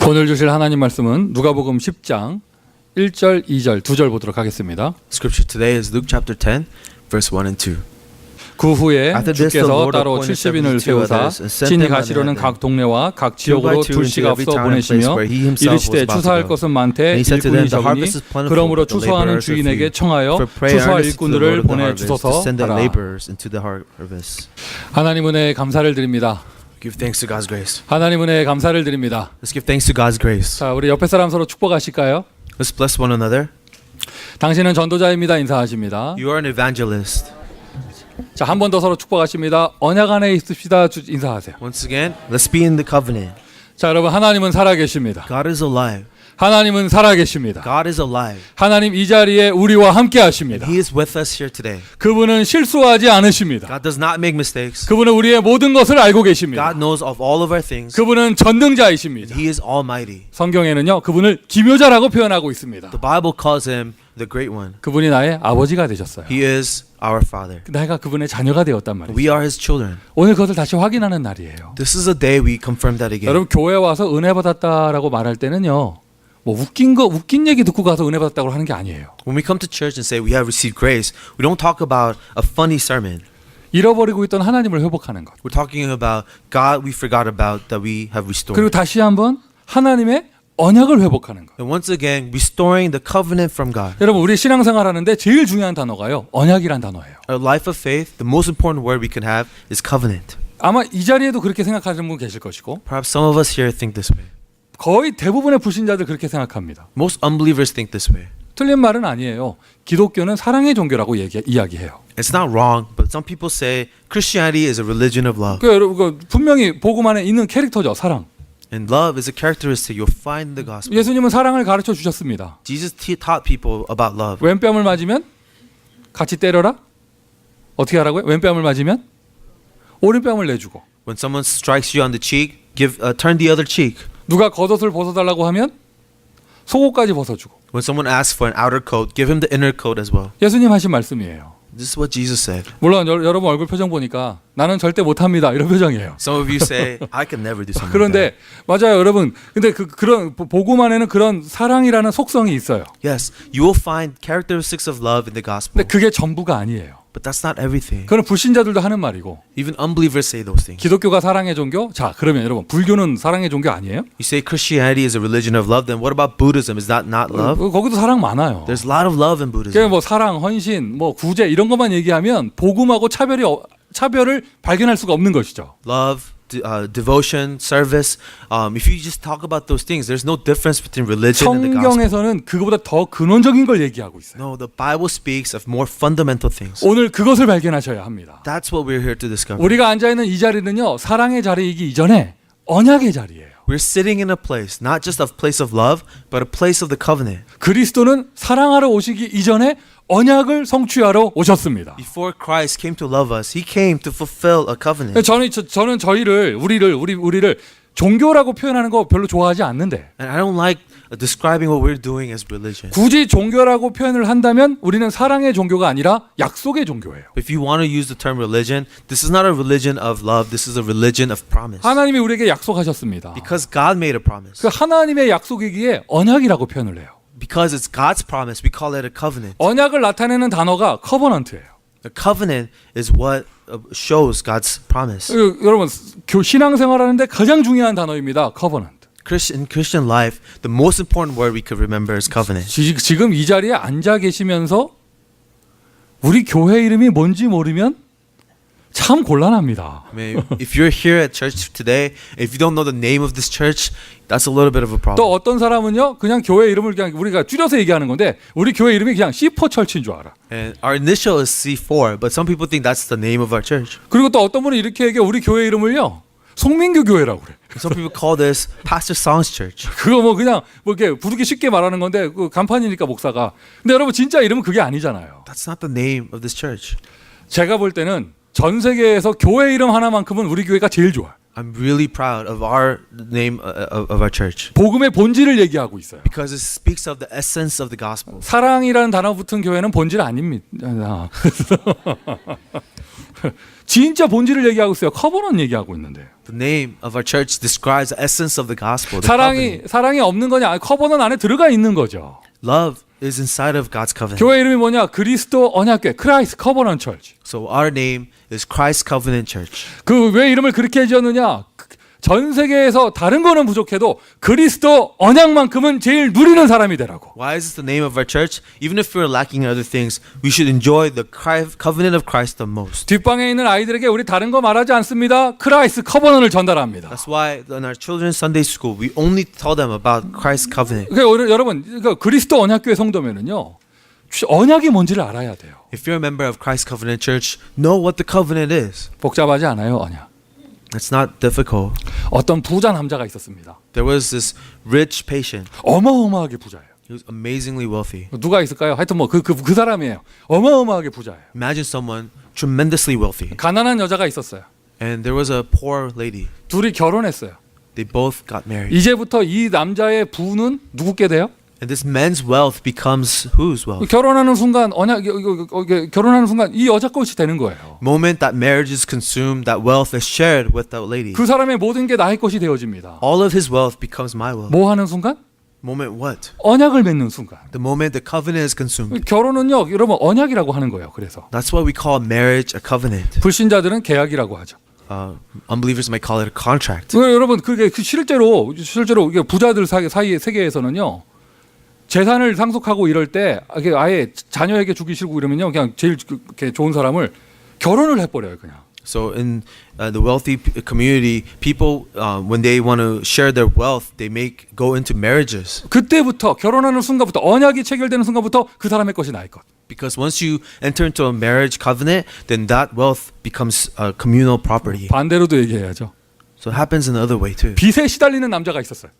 오늘 주실 하나님 말씀은 누가복음 10장 1절, 2절, 2절 보도록 하겠습니다. Scripture today is Luke chapter 10, verse 1 and 2. 그 후에 After this, the 주께서 Lord 따로 appointed 70인을 72 세우사 others and sent 친히 them 가시려는 unto 각 동네와 각 지역으로 two by two 둘씩 into every 앞서 town and place 보내시며 where he himself was 이르시되 about to 추수할 go. 것은 많되 And he said to 일꾼이 them, The 적으니 harvest is plentiful, 그러므로 but the 추수하는 laborers are 주인에게 few. 청하여 For pray 추수할 earnestly to the 일꾼들을 Lord of the harvest 보내주소서 to send out 하라. laborers into the harvest. 하나님 은혜에 감사를 드립니다. Give thanks to God's grace. 하나님 은혜에 감사를 드립니다. Let's give thanks to God's grace. 자, 우리 옆에 사람 서로 축복하실까요? Let's bless one another. 당신은 전도자입니다. 인사하십니다. You are an evangelist. 자, 한 번 더 서로 축복하십니다. 언약 안에 있읍시다. 인사하세요. Once again, let's be in the covenant. 자, 여러분, 하나님은 살아계십니다. God is alive. 하나님은 살아계십니다. God is alive. 하나님 이 자리에 우리와 함께 하십니다. He is with us here today. 그분은 실수하지 않으십니다. God does not make mistakes. 그분은 우리의 모든 것을 알고 계십니다. God knows of all of our things. 그분은 전능자이십니다. He is almighty. 성경에는요, 그분을 기묘자라고 표현하고 있습니다. The Bible calls him the great one. 그분이 나의 아버지가 되셨어요. He is our father. 내가 그분의 자녀가 되었단 말이죠. We are his children. 오늘 그것을 다시 확인하는 날이에요. This is a day we confirm that again. 여러분, 교회 와서 은혜 받았다라고 말할 때는요, 뭐 웃긴 얘기 듣고 가서 은혜 받았다고 하는 게 아니에요. When we come to church and say we have received grace, we don't talk about a funny sermon. 잃어버리고 있던 하나님을 회복하는 것. We're talking about God we forgot about that we have restored. 그리고 다시 한번 하나님의 언약을 회복하는 것. And once again, restoring the covenant from God. 여러분, 우리 신앙생활 하는데 제일 중요한 단어가요, 언약이란 단어예요. Our life of faith, the most important word we can have is covenant. 아마 이 자리에도 그렇게 생각하시는 분 계실 것이고, Perhaps some of us here think this way. 거의 대부분의 불신자들 그렇게 생각합니다. Most unbelievers think this way. 틀린 말은 아니에요. 기독교는 사랑의 종교라고 이야기해요. It's not wrong, but some people say Christianity is a religion of love. 여러분, 분명히 복음 안에 있는 캐릭터죠, 사랑. And love is a characteristic you'll find in the gospel. 예수님은 사랑을 가르쳐 주셨습니다. Jesus taught people about love. 왼뺨을 맞으면 같이 때려라? 어떻게 하라고요? 왼뺨을 맞으면 오른뺨을 내주고, When someone strikes you on the cheek, turn the other cheek. 누가 겉옷을 벗어달라고 하면 속옷까지 벗어주고. When someone asks for an outer coat, give him the inner coat as well. 예수님 하신 말씀이에요. This is what Jesus said. 물론 여러분 얼굴 표정 보니까 나는 절대 못합니다 이런 표정이에요. Some of you say, I can never do something like 그런데 맞아요, 여러분. 근데 그런 복음 안에는 그런 사랑이라는 속성이 있어요. that. Yes, you will find characteristics of love in the gospel. 근데 그게 전부가 아니에요. But that's not everything. 그건 불신자들도 하는 말이고. Even unbelievers say those things. 기독교가 사랑의 종교? 자, 그러면 여러분, 불교는 사랑의 종교 아니에요? You say Christianity is a religion of love, then what about Buddhism? Is that not love? 거기도 사랑 많아요. There's a lot of love in 그냥 Buddhism. 뭐 사랑, 헌신, 뭐 구제 이런 것만 얘기하면 복음하고 차별을 발견할 수가 없는 것이죠. Love, devotion, service. If you just talk about those things, there's no difference between religion and the gospel. 성경에서는 그거보다 더 근원적인 걸 얘기하고 있어요. No, the Bible speaks of more fundamental things. 오늘 그것을 발견하셔야 합니다. That's what we're here to discover. 우리가 앉아 있는 이 자리는요, 사랑의 자리이기 이전에 언약의 자리예요. We're sitting in a place, not just a place of love, but a place of the covenant. 그리스도는 사랑하러 오시기 이전에 언약을 성취하러 오셨습니다. Before Christ came to love us, He came to fulfill a covenant. 저는 우리를 종교라고 표현하는 거 별로 좋아하지 않는데, And I don't like describing what we're doing as religion. 굳이 종교라고 표현을 한다면 우리는 사랑의 종교가 아니라 약속의 종교예요. If you want to use the term religion, this is not a religion of love, this is a religion of promise. 하나님이 우리에게 약속하셨습니다. Because God made a promise. 그 하나님의 약속이기에 언약이라고 표현을 해요. Because it's God's promise, we call it a covenant. 언약을 나타내는 단어가 커버넌트예요. A covenant is what shows God's promise. 여러분, 신앙생활하는데 가장 중요한 단어입니다. 커버넌트. In Christian life, the most important word we could remember is covenant. 지금 이 자리에 앉아 계시면서 우리 교회 이름이 뭔지 모르면 참 곤란합니다. I mean, if you're here at church today, if you don't know the name of this church, that's a little bit of a problem. 또 어떤 사람은요, 그냥 교회 이름을 그냥 우리가 줄여서 얘기하는 건데 우리 교회 이름이 그냥 C4 철치인 줄 알아. And our initial is C4, but some people think that's the name of our church. 그리고 또 어떤 분은 이렇게 얘기해, 우리 교회 이름을요, 송민규 교회라고 그래. Some people call this Pastor Song's church. 그거 뭐 그냥 뭐 이렇게 부르기 쉽게 말하는 건데 그 간판이니까 목사가. 근데 여러분 진짜 이름은 그게 아니잖아요. That's not the name of this church. 제가 볼 때는 전 세계에서 교회 이름 하나만큼은 우리 교회가 제일 좋아요. I'm really proud of our name of our church. 복음의 본질을 얘기하고 있어요. Because it speaks of the essence of the gospel. 사랑이라는 단어 붙은 교회는 본질 아닙니다. 진짜 본질을 얘기하고 있어요. 커버넌 얘기하고 있는데. The name of our church describes the essence of the gospel. The covenant. 사랑이 없는 거냐? 커버넌 안에 들어가 있는 거죠. Love is inside of God's covenant. 교회 이름이 뭐냐? 그리스도 언약궤, 크라이스트 커버넌 철치. So our name is Christ Covenant Church. 그 왜 이름을 그렇게 지었느냐? 전 세계에서 다른 거는 부족해도 그리스도 언약만큼은 제일 누리는 사람이 되라고. Why is this the name of our church? Even if we're lacking in other things, we should enjoy the covenant of Christ the most. 뒷방에 있는 아이들에게 우리 다른 거 말하지 않습니다. 크라이스트 커버넌을 전달합니다. That's why in our children's Sunday school, we only tell them about Christ's covenant. 그러니까 여러분, 그리스도 언약교회 성도면은요, 언약이 뭔지를 알아야 돼요. If you're a member of Christ Covenant Church, know what the covenant is. 복잡하지 않아요, 언약. It's not difficult. 어떤 부자 남자가 있었습니다. There was this rich patient. 어마어마하게 부자예요. He was amazingly wealthy. 누가 있을까요? 하여튼 뭐 그 사람이에요. 어마어마하게 부자예요. Imagine someone tremendously wealthy. 가난한 여자가 있었어요. And there was a poor lady. 둘이 결혼했어요. They both got married. 이제부터 이 남자의 부는 누구께 돼요? And this man's wealth becomes whose wealth? 결혼하는 순간 결혼하는 순간 이 여자 것이 되는 거예요. Moment that marriage is consumed, that wealth is shared with that lady. 그 사람의 모든 게 나의 것이 되어집니다. All of his wealth becomes my wealth. 뭐 하는 순간? Moment what? 언약을 맺는 순간. The moment the covenant is consumed. 결혼은요, 여러분 언약이라고 하는 거예요. 그래서 That's why we call marriage a covenant. 불신자들은 계약이라고 하죠. Unbelievers might call it a contract. 여러분 그게 실제로 이게 부자들 사이 세계에서는요. 재산을 상속하고 이럴 때 아예 자녀에게 주기 싫고 이러면요 그냥 제일 좋은 사람을 결혼을 해버려요 그냥. So in the wealthy community, people when they want to share their wealth, they go into marriages. 그때부터 결혼하는 순간부터 언약이 체결되는 순간부터 그 사람의 것이 나의 것. Because once you enter into a marriage covenant, then that wealth becomes communal property. 반대로도 얘기해야죠. So it happens in another way too. 빚에 시달리는 남자가 있었어요.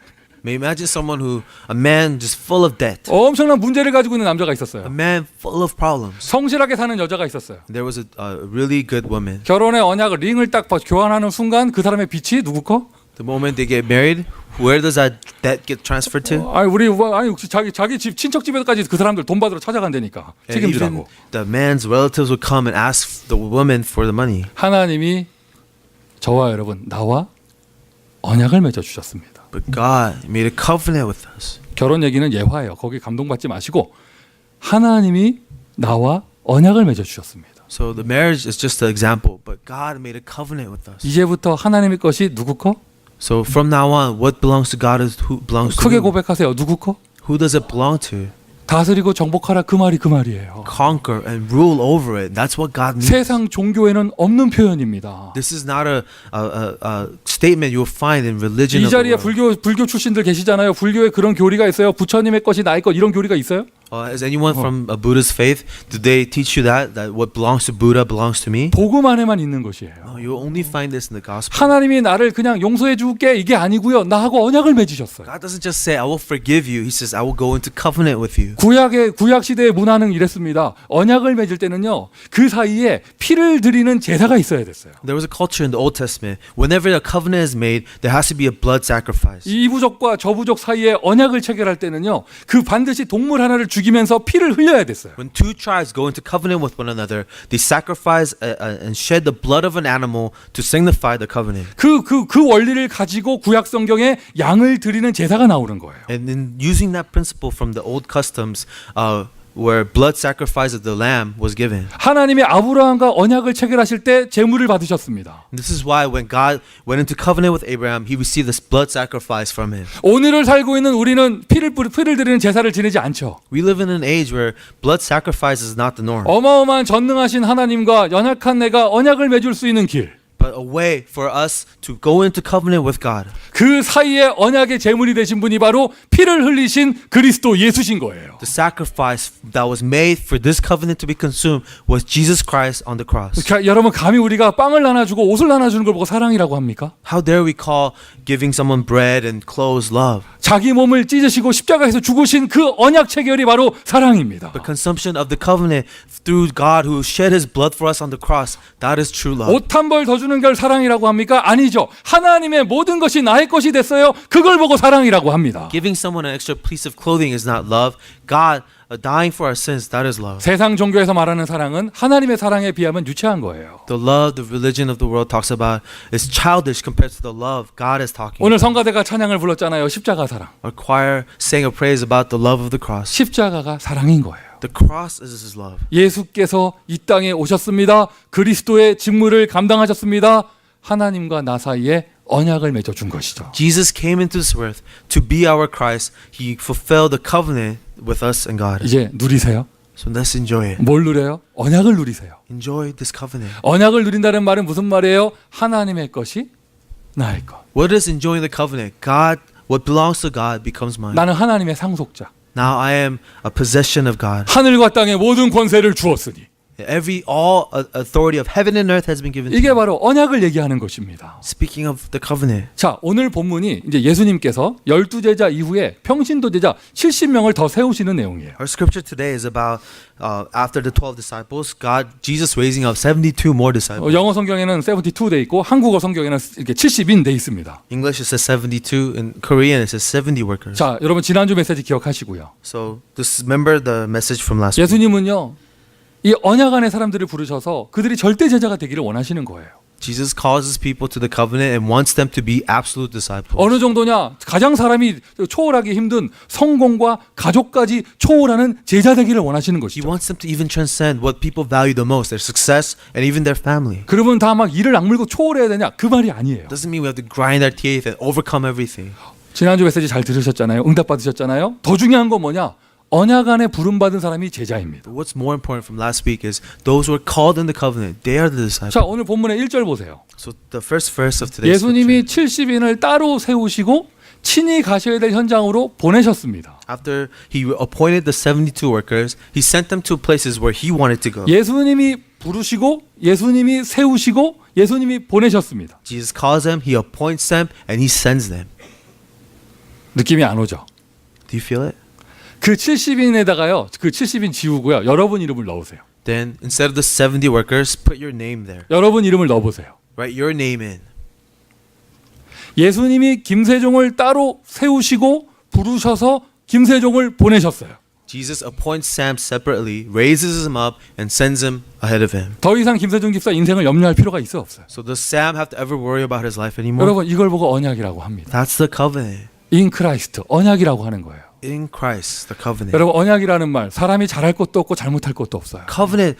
May imagine someone a man just full of debt. 엄청난 문제를 가지고 있는 남자가 A 있었어요. man full of problems. 성실하게 사는 여자가 있었어요. There was a really good woman. 결혼의 언약을 링을 딱 교환하는 순간 그 사람의 빚이 누구 거? The moment they get married, where does that debt get transferred to? 아니 혹시 자기 집 친척 집에까지 그 사람들 돈 받으러 찾아간다니까 And even 책임지라고. the man's relatives would come and ask the woman for the money. 하나님이 저와 여러분 나와 언약을 맺어 주셨습니다. But God made a covenant with us. 결혼 얘기는 예화예요. 거기 감동받지 마시고 하나님이 나와 언약을 맺어 주셨습니다. So the marriage is just an example, but God made a covenant with us. 이제부터 하나님의 것이 누구 거? So from now on, what belongs to God is who belongs to 크게 who. 고백하세요. 누구 거? Who does it belong to? 다스리고 정복하라 그 말이 그 말이에요. Conquer and rule over it. That's what God means. 세상 종교에는 없는 표현입니다. This is not a statement you will find in religion. 이 of the 자리에 world. 불교 출신들 계시잖아요. 불교에 그런 교리가 있어요. 부처님의 것이 나의 것 이런 교리가 있어요? Is anyone from a Buddhist faith? Do they teach you that what belongs to Buddha belongs to me? 복음 안에만 있는 것이에요. No, you will only find this in the gospel. 하나님이 나를 그냥 용서해 줄게 이게 아니고요. 나하고 언약을 맺으셨어요. God doesn't just say, I will forgive you. He says, I will go into covenant with you. 구약 시대의 문화는 이랬습니다. 언약을 맺을 때는요. 그 사이에 피를 드리는 제사가 있어야 됐어요. There was a culture in the Old Testament. Whenever a covenant is made, there has to be a blood sacrifice. 이 부족과 저 부족 사이에 언약을 체결할 때는요. 그 반드시 동물 하나를 죽이면서 피를 흘려야 됐어요. When two tribes go into covenant with one another, they sacrifice and shed the blood of an animal to signify the covenant. 그 원리를 가지고 구약 성경에 양을 드리는 제사가 나오는 거예요. And in using that principle from the old customs, where blood sacrifice of the lamb was given. 하나님이 아브라함과 언약을 체결하실 때 제물을 받으셨습니다. And this is why when God went into covenant with Abraham, he received this blood sacrifice from him. 오늘을 살고 있는 우리는 피를 드리는 제사를 지내지 않죠. We live in an age where blood sacrifice is not the norm. 어마어마한 전능하신 하나님과 연약한 내가 언약을 맺을 수 있는 길. But a way for us to go into covenant with God. 그 사이에 언약의 제물이 되신 분이 바로 피를 흘리신 그리스도 예수신 거예요. The sacrifice that was made for this covenant to be consumed was Jesus Christ on the cross. 여러분 감히 우리가 빵을 나눠주고 옷을 나눠주는 걸 보고 사랑이라고 합니까? How dare we call giving someone bread and clothes love? 자기 몸을 찢으시고 십자가에서 죽으신 그 언약 체결이 바로 사랑입니다. The consumption of the covenant through God who shed his blood for us on the cross, that is true love. 옷 한 벌 더 주는 걸 사랑이라고 합니까? 아니죠. 하나님의 모든 것이 나의 것이 됐어요. 그걸 보고 사랑이라고 합니다. Giving someone an extra piece of clothing is not love. God dying for our sins, that is love. 세상 종교에서 말하는 사랑은 하나님의 사랑에 비하면 유치한 거예요. The love the religion of the world talks about is childish compared to the love God is talking 오늘 about. 성가대가 찬양을 불렀잖아요. 십자가 사랑. Our choir sang a praise about the love of the cross. 십자가가 사랑인 거예요. The cross is His love. 예수께서 이 땅에 오셨습니다. 그리스도의 직무를 감당하셨습니다. 하나님과 나 사이에 언약을 맺어준 것이죠. Jesus came into this earth to be our Christ. He fulfilled the covenant with us and God. 이제 누리세요. So let's enjoy it. 뭘 누려요? 언약을 누리세요. Enjoy this covenant. 언약을 누린다는 말은 무슨 말이에요? 하나님의 것이 나의 것. What is enjoying the covenant? God, what belongs to God becomes mine. 나는 하나님의 상속자. Now I am a possession of God. 하늘과 땅의 모든 권세를 주었으니. All authority of heaven and earth has been given to 이게 me. 바로 언약을 얘기하는 것입니다. Speaking of the covenant. 자, 오늘 본문이 이제 예수님께서 12제자 이후에 평신도 제자 70명을 더 세우시는 내용이에요. Our scripture today is about after the 12 disciples, Jesus raising up 72 more disciples. 영어 성경에는 72 돼 있고 한국어 성경에는 이렇게 70인 돼 있습니다. English it says 72, in Korean it says 70 workers. 자, 여러분 지난주 메시지 기억하시고요. So remember the message from last week. 예수님은요. 이 언약 안의 사람들을 부르셔서 그들이 절대 제자가 되기를 원하시는 거예요. Jesus calls his people to the covenant and wants them to be absolute disciples. 어느 정도냐? 가장 사람이 초월하기 힘든 성공과 가족까지 초월하는 제자 되기를 원하시는 He 것이죠. wants them to even transcend what people value the most, their success and even their family. 그러면 다 막 이를 악물고 초월해야 되냐? 그 말이 아니에요. Doesn't mean we have to grind our teeth and overcome everything. 지난주 메시지 잘 들으셨잖아요. 응답 받으셨잖아요. 더 중요한 건 뭐냐? 언약 안에 부름 받은 사람이 제자입니다. But what's more important from last week is those who are called in the covenant, they are the disciples. 자, 오늘 본문의 1절 보세요. So the first verse of today's scripture. 예수님이 70인을 따로 세우시고 친히 가셔야 될 현장으로 보내셨습니다. After he appointed the 72 workers, he sent them to places where he wanted to go. 예수님이 부르시고 예수님이 세우시고 예수님이 보내셨습니다. Jesus calls them, he appoints them, and he sends them. 느낌이 안 오죠? Do you feel it? 그 70인에다가요. 그 70인 지우고요. 여러분 이름을 넣으세요. Then instead of the 70 workers, put your name there. 여러분 이름을 넣어보세요. Write your name in. 예수님이 김세종을 따로 세우시고 부르셔서 김세종을 보내셨어요. Jesus appoints Sam separately, raises him up, and sends him ahead of him. 더 이상 김세종 집사 인생을 염려할 필요가 있어 없어요. So does Sam have to ever worry about his life anymore? 여러분 이걸 보고 언약이라고 합니다. That's the covenant. In Christ 언약이라고 하는 거예요. In Christ, the covenant. 여러분 언약이라는 말 사람이 잘할 것도 없고 잘못할 것도 없어요. Covenant,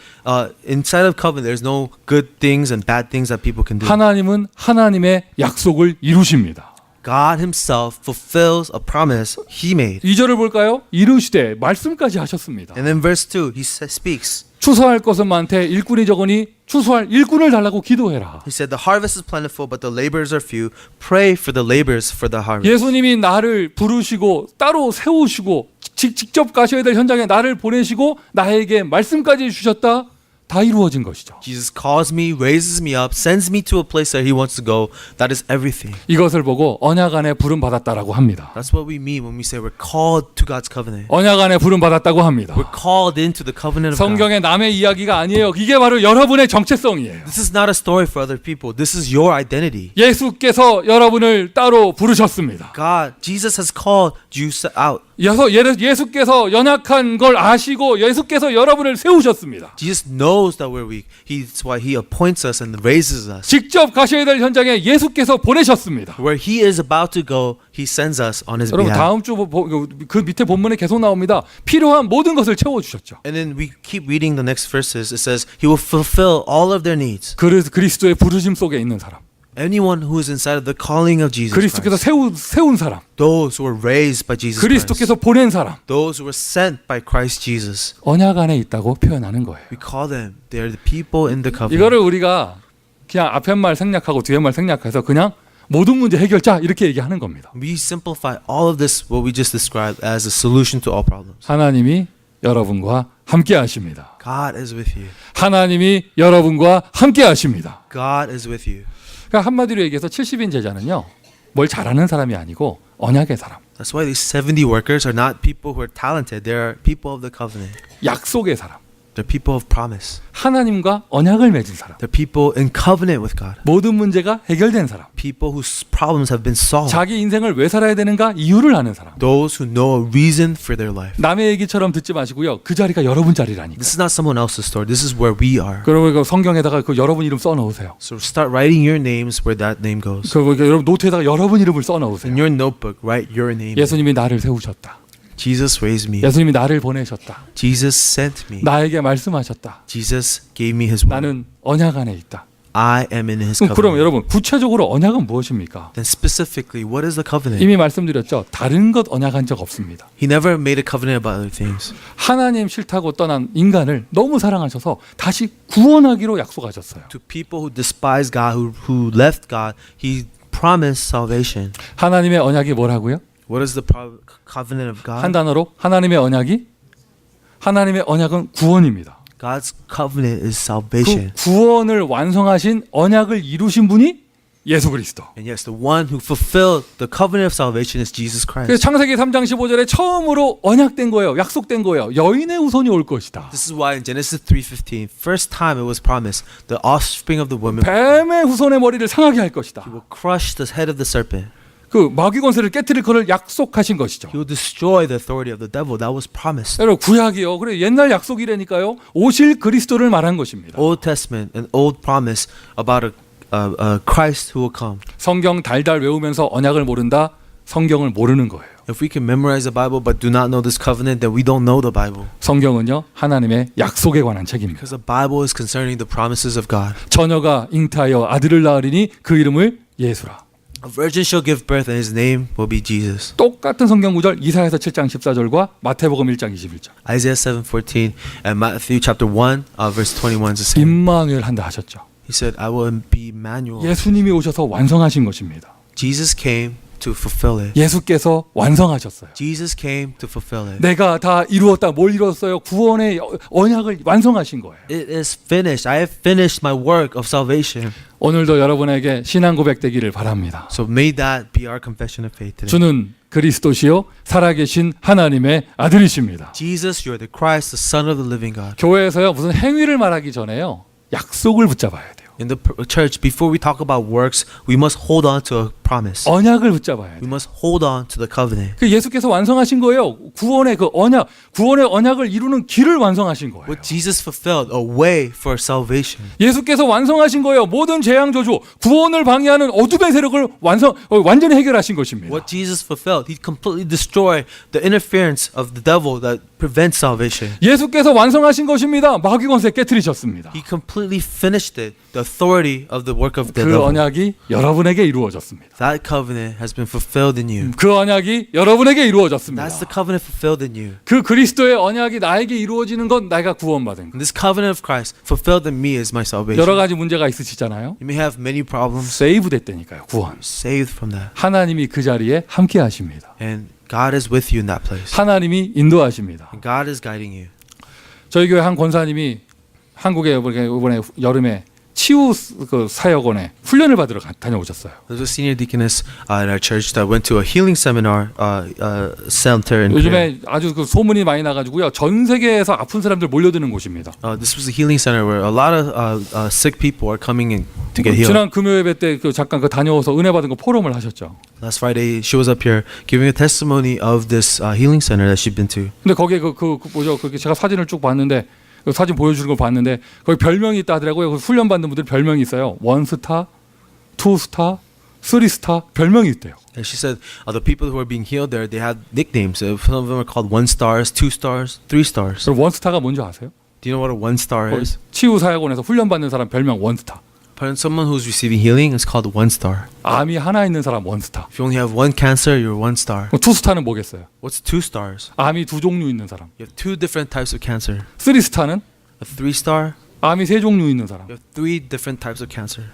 inside of covenant, there's no good things and bad things that people can do. 하나님은 하나님의 약속을 이루십니다. God himself fulfills a promise he made. 2절을 볼까요? 이루시되 말씀까지 하셨습니다. And then verse 2, he speaks. 추수할 것은 많되 일꾼이 적으니 추수할 일꾼을 달라고 기도해라. He said, the harvest is plentiful, but the laborers are few. Pray for the laborers for the harvest. 예수님이 나를 부르시고 따로 세우시고 직접 가셔야 될 현장에 나를 보내시고 나에게 말씀까지 주셨다. 다 이루어진 것이죠. Jesus calls me, raises me up, sends me to a place that he wants to go. That is everything. 이것을 보고 언약 안에 부름 받았다라고 합니다. That's what we mean when we say we're called to God's covenant. 언약 안에 부름 받았다고 합니다. We're called into the covenant of God. 성경의 남의 이야기가 아니에요. 이게 바로 여러분의 정체성이에요. This is not a story for other people. This is your identity. 예수께서 여러분을 따로 부르셨습니다. God, Jesus has called you out. 예수께서 연약한 걸 아시고 예수께서 여러분을 세우셨습니다. Jesus knows that we're weak. That's why he appoints us and raises us. 직접 가셔야 될 현장에 예수께서 보내셨습니다. Where he is about to go, he sends us on his 여러분 behalf. 다음 주 그 밑에 본문에 계속 나옵니다. 필요한 모든 것을 채워 주셨죠. And then we keep reading the next verses. It says he will fulfill all of their needs. 그리스도의 부르심 속에 있는 사람. Anyone who is inside of the calling of Jesus 그리스도께서 Christ. 세운 사람. Those who were raised by Jesus Christ. 그리스도께서 보낸 사람. Those who were sent by Christ Jesus. 언약 안에 있다고 표현하는 거예요. We call them. They are the people in the covenant. 이거를 우리가 그냥 앞에 말 생략하고 뒤에 말 생략해서 그냥 모든 문제 해결자 이렇게 얘기하는 겁니다. We simplify all of this, what we just described, as a solution to all problems. 하나님이 여러분과 함께 하십니다. God is with you. 하나님이 여러분과 함께 하십니다. God is with you. 그러니까 한마디로 얘기해서 70인 제자는요. 뭘 잘하는 사람이 아니고 언약의 사람. That's why these 70 workers are not people who are talented. They are people of the covenant. 약속의 사람. They're people of promise. 하나님과 언약을 맺은 사람. They're people in covenant with God. 모든 문제가 해결된 사람. People whose problems have been solved. 자기 인생을 왜 살아야 되는가 이유를 아는 사람. Those who know a reason for their life. 남의 얘기처럼 듣지 마시고요. 그 자리가 여러분 자리라니까. This is not someone else's story. This is where we are. 그러면 그 성경에다가 그 여러분 이름 써 넣으세요. So start writing your names where that name goes. 그 여러분 노트에다가 여러분 이름을 써 넣으세요. In your notebook, write your name. 예수님이 나를 세우셨다. Jesus raised me. 예수님이 나를 보내셨다. Jesus sent me. 나에게 말씀하셨다. Jesus gave me his word. 나는 언약 안에 있다. I am in his 그럼 covenant. 여러분 구체적으로 언약은 무엇입니까? Then specifically, what is the covenant? 이미 말씀드렸죠. 다른 것 언약한 적 없습니다. He never made a covenant about other things. 하나님 싫다고 떠난 인간을 너무 사랑하셔서 다시 구원하기로 약속하셨어요. To people who despise God, who left God, he promised salvation. 하나님의 언약이 뭐라고요? What is the covenant of 한 God? 단어로 하나님의 언약은 구원입니다. God's covenant is 그 salvation. 구원을 완성하신 언약을 이루신 분이 예수 그리스도. And yes, the one who fulfilled the covenant of salvation is Jesus 그래서 Christ. 창세기 3장 15절에 처음으로 언약된 거예요. 약속된 거예요. 여인의 후손이 올 것이다. This is why in Genesis 3:15, first time it was promised, the offspring of the woman 뱀의 후손의 머리를 상하게 할 것이다. he will crush the head of the serpent. 그 마귀 권세를 깨뜨릴 것을 약속하신 것이죠. He will destroy the authority of the devil. That was promised. 여러분 구약이요. 그래 옛날 약속이라니까요. 오실 그리스도를 말한 것입니다. Old Testament, an old promise about a Christ who will come. 성경 달달 외우면서 언약을 모른다. 성경을 모르는 거예요. If we can memorize the Bible but do not know this covenant, then we don't know the Bible. 성경은요. 하나님의 약속에 관한 책입니다. Because the Bible is concerning the promises of God. 처녀가 잉타하여 아들을 낳으리니 그 이름을 예수라. A virgin shall give birth, and his name will be Jesus. 똑같은 성경 구절 이사야서 7장 14절과 마태복음 1장 21절. Isaiah 7:14 and Matthew chapter 1 verse 21 is the same. 임마누엘 한다 하셨죠. He said, "I will be Emmanuel." 예수님이 오셔서 완성하신 것입니다. Jesus came to fulfill it. 예수께서 완성하셨어요. Jesus came to fulfill it. 내가 다 이루었다. 뭘 이뤘어요? 구원의 언약을 완성하신 거예요. It is finished. I have finished my work of salvation. 오늘도 여러분에게 신앙 고백되기를 바랍니다. So may that be our confession of faith today. 주는 그리스도시요 살아계신 하나님의 아들이십니다. Jesus, you are the Christ, the Son of the living God. 교회에서요 무슨 행위를 말하기 전에요 약속을 붙잡아야 돼요. In the church, before we talk about works, we must hold on to a promise. 언약을 붙잡아야 돼요. We must hold on to the covenant. 그 예수께서 완성하신 거예요. 구원의 그 언약, 구원의 언약을 이루는 길을 완성하신 거예요. What Jesus fulfilled, a way for salvation. 예수께서 완성하신 거예요. 모든 재앙 저주, 구원을 방해하는 어둠의 세력을 완전히 해결하신 것입니다. What Jesus fulfilled, he completely destroyed the interference of the devil that prevents salvation. 예수께서 완성하신 것입니다. 마귀 권세 깨뜨리셨습니다. He completely finished it, the authority of the work of the 그 devil. 언약이 여러분에게 이루어졌습니다. That covenant has been fulfilled in you. 그 언약이 여러분에게 이루어졌습니다. That's the covenant fulfilled in you. 그 그리스도의 언약이 나에게 이루어지는 건 내가 구원받은 거. And this covenant of Christ fulfilled in me is my salvation. 여러 가지 문제가 있으시잖아요. You may have many problems. 세이브 됐다니까요. 구원. Saved from that. 하나님이 그 자리에 함께 하십니다. And God is with you in that place. 하나님이 인도하십니다. And God is guiding you. 저희 교회 한 권사님이 한국에 이번에 여름에 치유 그 사역원에 훈련을 받으러 다녀오셨어요. There's a senior deaconess at our church that went to a healing seminar center in Korea. 요즘에 아주 그 소문이 많이 나가지고요. 전 세계에서 아픈 사람들 몰려드는 곳입니다. This was a healing center where a lot of sick people are coming in to get healed. 지난 금요 예배 때 그 잠깐 그 다녀와서 은혜 받은 거 포럼을 하셨죠. Last Friday, she was up here giving a testimony of this healing center that she'd been to. 근데 거기에 그 뭐죠? 그 제가 사진을 쭉 봤는데 그 사진 보여주는 걸 봤는데 거기 별명이 있다 하더라고요. 그 훈련 받는 분들 별명이 있어요. 1스타, 2스타, 3스타 별명이 있대요. And she said the people who are being healed there, they had nicknames. Some of them are called 1 stars, 2 stars, 3 stars. 그럼 1스타가 뭔지 아세요? Do you know what a 1 star is? 치유 사역원에서 훈련 받는 사람 별명 1스타. Someone who's receiving healing is called 1 star. 암이 하나 있는 사람 1스타. If you only have one cancer, you're 1 star. 그럼 2스타는 뭐겠어요? What's 2 stars? 암이 두 종류 있는 사람. You have 2 different types of cancer. 3스타는 A 3 star, 암이 세 종류 있는 사람. you have 3 different types of cancer.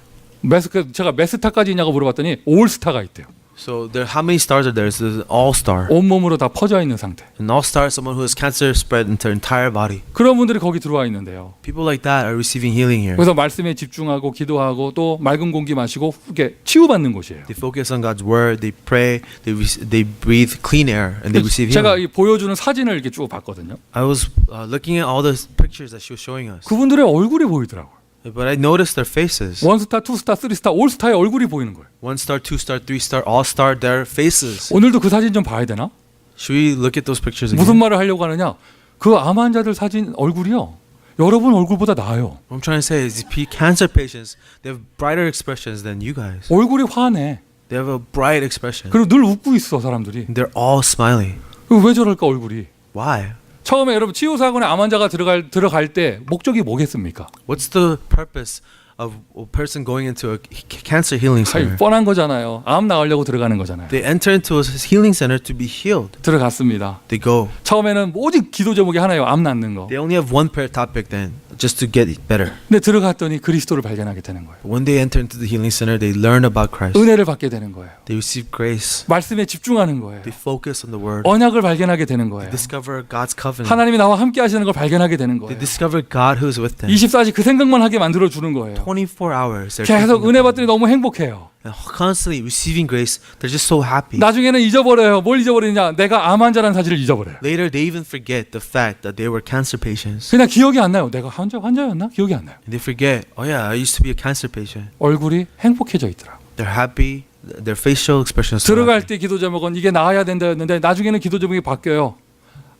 제가 몇 스타까지 있냐고 물어봤더니 올스타가 있대요. So there, how many stars are there? It's an all-star. 온몸으로 다 퍼져 있는 상태. An all-star is someone who has cancer spread into their entire body. 그런 분들이 거기 들어와 있는데요. People like that are receiving healing here. 그래서 말씀에 집중하고 기도하고 또 맑은 공기 마시고 이렇게 치유받는 곳이에요. They focus on God's word. They pray. They breathe clean air and they receive 제가 healing. 이 보여주는 사진을 이렇게 쭉 봤거든요. I was looking at all the pictures that she was showing us, 그분들의 얼굴이 보이더라고요. but I noticed their faces. 원스타, 투스타, 쓰리스타, 올스타의 얼굴이 보이는 거예요. 1-star, 2-star, 3-star, all-star. Their faces. 오늘도 그 사진 좀 봐야 되나? Should we look at those pictures 무슨 again? 말을 하려고 하느냐? 그 암 환자들 사진 얼굴이요. 여러분 얼굴보다 나아요. What I'm trying to say is these cancer patients, they have brighter expressions than you guys. 얼굴이 환해. They have a bright expression. 그리고 늘 웃고 있어 사람들이. They're all smiling. 왜 저럴까 얼굴이? Why? 처음에 여러분 치유사건에 암 환자가 들어갈 때 목적이 뭐겠습니까? What's the purpose of a person going into a cancer healing 아니, center? 뻔한 거잖아요. 암 나으려고 들어가는 거잖아요. They enter into a healing center to be healed. 들어갔습니다. They go. 처음에는 오직 기도 제목이 하나예요. 암 낫는 거. They only have one prayer topic then, just to get better. 근데 들어갔더니 그리스도를 발견하게 되는 거예요. But when they enter into the healing center, they learn about Christ. 은혜를 받게 되는 거예요. They receive grace. 말씀에 집중하는 거예요. They focus on the word. 언약을 발견하게 되는 They 거예요. discover God's covenant. 하나님이 나와 함께 하시는 걸 발견하게 되는 They 거예요. discover God who is with them. 24시 그 생각만 하게 만들어 주는 거예요. 24 hours. They're 계속 thinking 은혜 about 받더니 너무 행복해요. it. And constantly receiving grace. They're just so happy. 나중에는 잊어버려요. 뭘 잊어버리냐? 내가 암 환자라는 사실을 잊어버려요. Later, they even forget the fact that they were cancer patients. 그냥 기억이 안 나요. 내가 환자였나? 기억이 안 나요. And they forget, oh yeah, I used to be a cancer patient. 얼굴이 행복해져 있더라고. They're happy. Their facial expressions. So 들어갈 happy. 때 기도 제목은 이게 나아야 된다였는데 나중에는 기도 제목이 바뀌어요.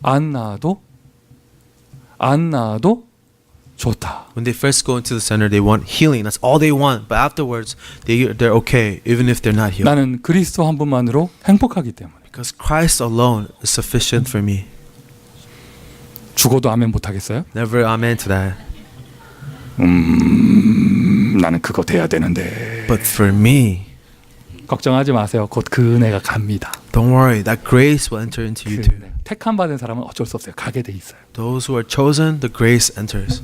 안 나아도 좋다. When they first go into the center, they want healing. That's all they want. But afterwards, they're okay, even if they're not healed. 나는 그리스도 한 분만으로 행복하기 때문에. Because Christ alone is sufficient for me. 죽어도 아멘 못 하겠어요? Never amen to that. 나는 그거 돼야 되는데. But for me, 걱정하지 마세요. 곧 그 은혜가 갑니다. don't worry. That grace will enter into you too. 택함 받은 사람은 어쩔 수 없어요. 가게 돼 있어요. Those who are chosen, the grace enters.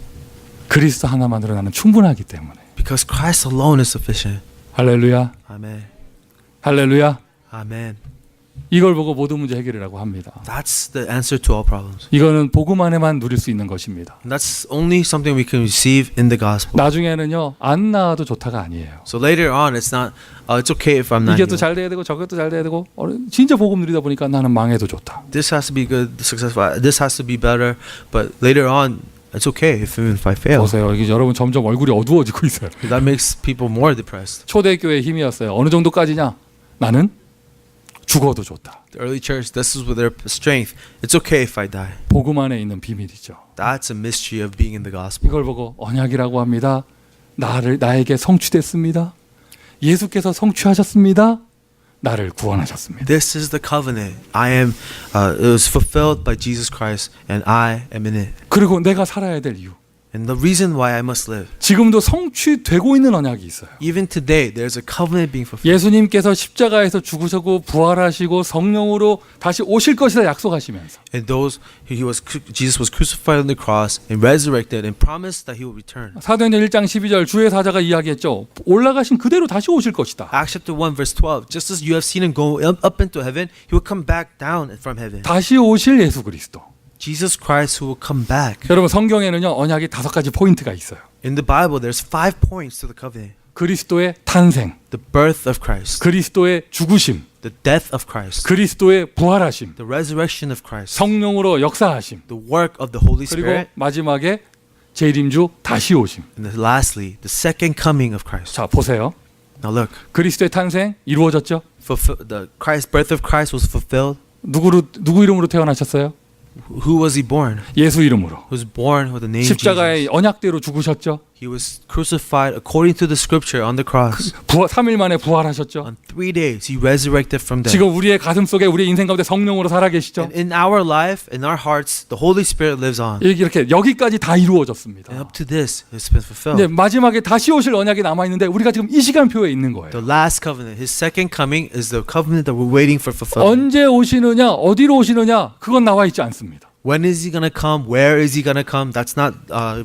그리스도 하나만으로 나는 충분하기 때문에. Because Christ alone is sufficient. 할렐루야. Amen. 할렐루야. Amen. 이걸 보고 모든 문제 해결이라고 합니다. That's the answer to all problems. 이거는 복음 안에만 누릴 수 있는 것입니다. And that's only something we can receive in the gospel. 나중에는요. 안 나아도 좋다가 아니에요. So later on, it's not. It's okay if I'm not 이게 또 healed. 잘 돼야 되고 저것도 잘 돼야 되고 진짜 복음 누리다 보니까 나는 망해도 좋다. This has to be good, successful. This has to be better. But later on, it's okay even if I fail. 보세요. 이게 여러분 점점 얼굴이 어두워지고 있어요. That makes people more depressed. 초대교회의 힘이었어요. 어느 정도까지냐? 나는 죽어도 좋다. The early church, this is with their strength. It's okay if I die. 복음 안에 있는 비밀이죠. That's a mystery of being in the gospel. 이걸 보고 언약이라고 합니다. 나에게 성취됐습니다. 예수께서 성취하셨습니다. 나를 구원하셨습니다. This is the covenant. It was fulfilled by Jesus Christ, and I am in it. 그리고 내가 살아야 될 이유. And the reason why I must live. 지금도 성취되고 있는 언약이 있어요. Even today, there's a covenant being fulfilled. 예수님께서 십자가에서 죽으시고 부활하시고 성령으로 다시 오실 것이라 약속하시면서 And Jesus was crucified on the cross and resurrected and promised that he will return. 사도행전 1장 12절 주의 사자가 이야기했죠. 올라가신 그대로 다시 오실 것이다. Acts chapter 1 verse 12. Just as you have seen him go up into heaven, he will come back down from heaven. 다시 오실 예수 그리스도. Jesus Christ who will come back. 여러분 성경에는요 언약이 5가지 포인트가 있어요. In the Bible, there's 5 points to the covenant. 그리스도의 탄생, The birth of Christ, 그리스도의 죽으심, the death of Christ, 그리스도의 부활하심, the resurrection of Christ, 성령으로 역사하심, the work of the Holy 그리고 Spirit, 마지막에 재림주 다시 오심. and lastly, the second coming of Christ. 자 보세요. Now look, 그리스도의 탄생 이루어졌죠. the birth of Christ was fulfilled. 누구 이름으로 태어나셨어요? Who was he born? 예수 이름으로. He was born with the name 십자가의 Jesus. 언약대로 죽으셨죠. He was crucified according to the scripture on the cross. 3일 만에 부활하셨죠. On 3 days, he resurrected from death. 지금 우리의 가슴 속에 우리의 인생 가운데 성령으로 살아계시죠. And in our life, in our hearts, the Holy Spirit lives on. 이렇게 여기까지 다 이루어졌습니다. And up to this, it's been fulfilled. 근데 마지막에 다시 오실 언약이 남아 있는데 우리가 지금 이 시간표에 있는 거예요. The last covenant, his second coming, is the covenant that we're waiting for fulfillment. 언제 오시느냐, 어디로 오시느냐, 그건 나와 있지 않습니다. When is he gonna come? Where is he gonna come? That's not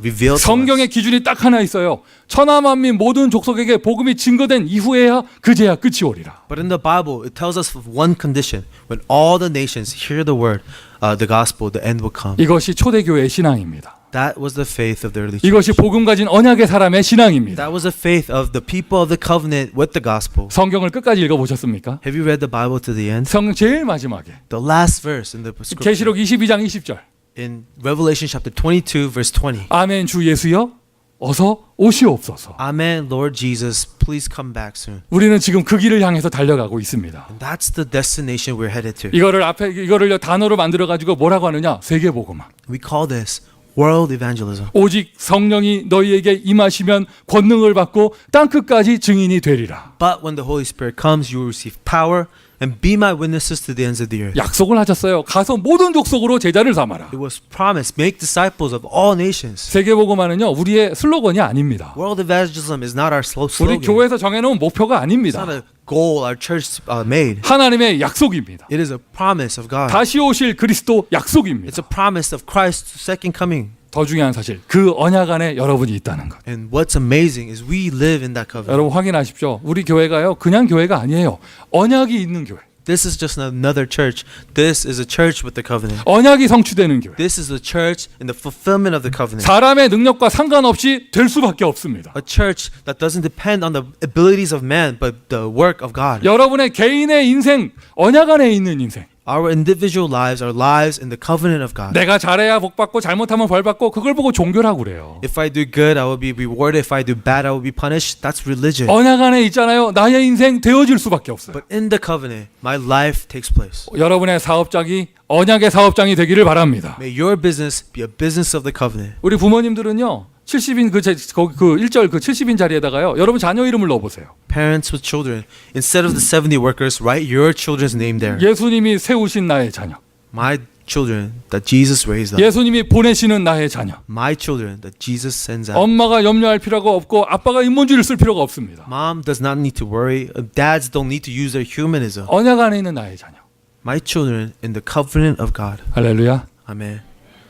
revealed. To 성경의 us. 기준이 딱 하나 있어요. 천하 만민 모든 족속에게 복음이 증거된 이후에야 그제야 끝이 오리라. But in the Bible, it tells us of one condition: when all the nations hear the word, the gospel, the end will come. 이것이 초대교회의 신앙입니다. That was the faith of the early church. 이것이 복음 가진 언약의 사람의 신앙입니다. That was the faith of the people of the covenant with the gospel. 성경을 끝까지 읽어보셨습니까? Have you read the Bible to the end? 성경 제일 마지막에 The last verse in the scripture. 계시록 22장 20절 In Revelation chapter 22, verse 20. 아멘 주 예수여 어서 오시옵소서. Amen, Lord Jesus, please come back soon. 우리는 지금 그 길을 향해서 달려가고 있습니다. And that's the destination we're headed to. 이거를 단어로 만들어 가지고 뭐라고 하느냐? 세계복음화. We call this world evangelism. 오직 성령이 너희에게 임하시면 권능을 받고 땅 끝까지 증인이 되리라. But when the Holy Spirit comes, you will receive power and be my witnesses to the ends of the earth. 약속을 하셨어요. 가서 모든 족속으로 제자를 삼아라. It was promised, make disciples of all nations. 세계복음화는요 우리의 슬로건이 아닙니다. World evangelism is not our 우리 slogan. 교회에서 정해놓은 목표가 It's 아닙니다. not a goal our church made. 하나님의 약속입니다. It is a promise of God. 다시 오실 그리스도 약속입니다. It's a promise of Christ's second coming. 더 중요한 사실 그 언약 안에 여러분이 있다는 것. And what's amazing is we live in that covenant. 여러분 확인하십시오. 우리 교회가요 그냥 교회가 아니에요. 언약이 있는 교회. This is just another church. This is a church with the covenant. 언약이 성취되는 교회. This is a church in the fulfillment of the covenant. 사람의 능력과 상관없이 될 수밖에 없습니다. A church that doesn't depend on the abilities of man, but the work of God. 여러분의 개인의 인생 언약 안에 있는 인생. Our individual lives are lives in the covenant of God. 내가 잘해야 복 받고 잘못하면 벌 받고 그걸 보고 종교라고 그래요. If I do good, I will be rewarded. If I do bad, I will be punished. That's religion. 언약 안에 있잖아요. 나의 인생 되어질 수밖에 없어요. But in the covenant, my life takes place. 여러분의 사업장이 언약의 사업장이 되기를 바랍니다. May your business be a business of the covenant. 우리 부모님들은요. 70인 그 1절 그 70인 자리에다가요. 여러분 자녀 이름을 넣어 보세요. Parents with children, instead of the 70 workers, write your children's name there. 예수님이 세우신 나의 자녀. My children that Jesus raised up. 예수님이 보내시는 나의 자녀. My children that Jesus sends out. 엄마가 염려할 필요가 없고 아빠가 인본주의를 쓸 필요가 없습니다. Mom does not need to worry. Dads don't need to use their humanism. 언약 안에 있는 나의 자녀. My children in the covenant of God. 할렐루야. Amen.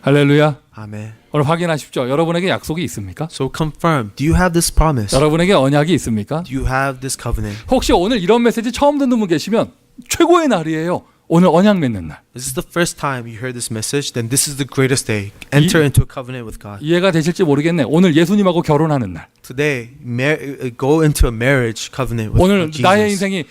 할렐루야. Amen. 오늘 확인하십시오. 여러분에게 약속이 있습니까? So confirm. Do you have this promise? 여러분에게 언약이 있습니까? Do you have this covenant? 혹시 오늘 이런 메시지 처음 듣는 분 계시면 최고의 날이에요. 오늘 언약 맺는 날. Is this the first time you heard this message? Then this is the greatest day. Enter into a covenant with God. 이해가 되실지 모르겠네. 오늘 예수님하고 결혼하는 날. Today, go into a marriage covenant with 오늘 Jesus. 나의 인생이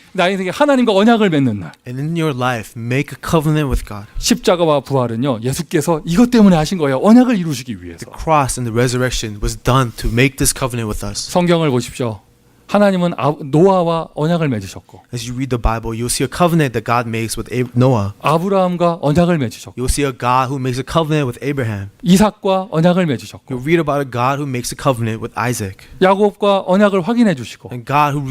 하나님과 언약을 맺는 날. And in your life, make a covenant with God. 십자가와 부활은요. 예수께서 이것 때문에 하신 거예요. 언약을 이루시기 위해서. The cross and the resurrection was done to make this covenant with us. 성경을 보십시오. 하나님은 노아와 언약을 맺으셨고 As you read the Bible, you'll see a covenant that God makes with Noah. 아브라함과 언약을 맺으셨고 You'll see a God who makes a covenant with Abraham. 이삭과 언약을 맺으셨고 You'll read about a God who makes a covenant with Isaac. 야곱과 언약을 확인해 주시고 And God who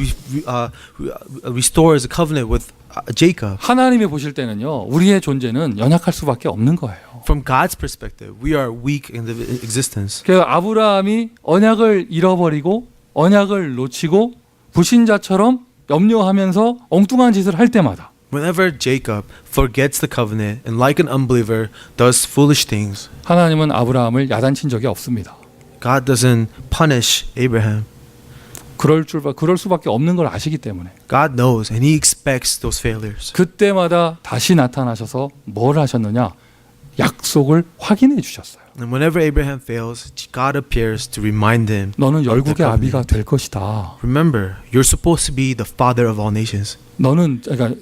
restores a covenant with Jacob. 하나님이 보실 때는요. 우리의 존재는 연약할 수밖에 없는 거예요. From God's perspective, we are weak in the existence. 그래서 아브라함이 언약을 잃어버리고 언약을 놓치고 불신자처럼 염려하면서 엉뚱한 짓을 할 때마다 Whenever Jacob forgets the covenant and like an unbeliever does foolish things, 하나님은 아브라함을 야단친 적이 없습니다. God doesn't punish Abraham. 그럴 수밖에 없는 걸 아시기 때문에 God knows and he expects those failures. 그때마다 다시 나타나셔서 뭘 하셨느냐? 약속을 확인해 주셨어요. And whenever Abraham fails, God appears to remind him. 너는 열국의 covenant. 아비가 될 것이다. Remember, you're supposed to be the father of all nations. 너는 그러니까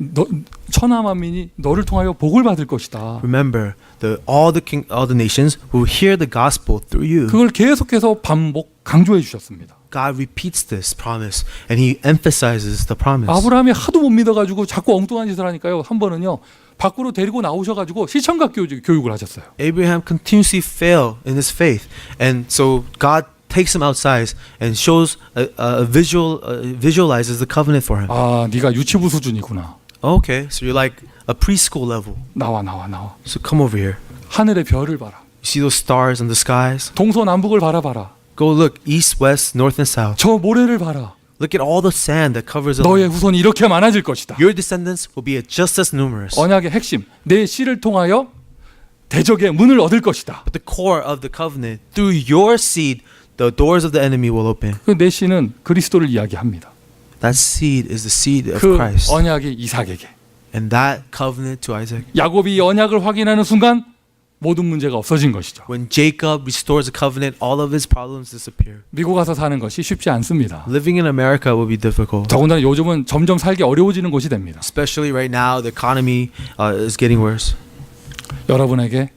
천하 만민이 너를 통하여 복을 받을 것이다. Remember, all the nations will hear the gospel through you. 그걸 계속해서 반복 강조해 주셨습니다. God repeats this promise and he emphasizes the promise. 아브라함이 하도 못 믿어가지고 자꾸 엉뚱한 짓을 하니까요. 한 번은요 밖으로 데리고 나오셔가지고 시청각 교육을 하셨어요. Abraham continuously failed in his faith, and so God takes him outside and shows visualizes the covenant for him. 아, 네가 유치부 수준이구나. Okay, so you're like a preschool level. 나와. So come over here. 하늘의 별을 봐라. You see those stars in the skies? 동서남북을 바라봐라. Go look east, west, north, and south. 저 모래를 봐라. Look at all the sand that covers the 너의 land. 후손이 이렇게 많아질 것이다. Your descendants will be just as numerous. 언약의 핵심, 내 씨를 통하여 대적의 문을 얻을 것이다. But the core of the covenant, through your seed, the doors of the enemy will open. 그 내시는 그리스도를 이야기합니다. That seed is the seed of 그 Christ. 언약이 이삭에게. And that covenant to Isaac. 야곱이 이 언약을 확인하는 순간 모든 문제가 없어진 것이죠. When Jacob restores the covenant, all of his problems disappear. 미국 가서 사는 것이 쉽지 않습니다. Living in America will be difficult. 더군다나 요즘은 점점 살기 어려워지는 곳이 됩니다. Especially right now, the economy is getting worse. 여러분에게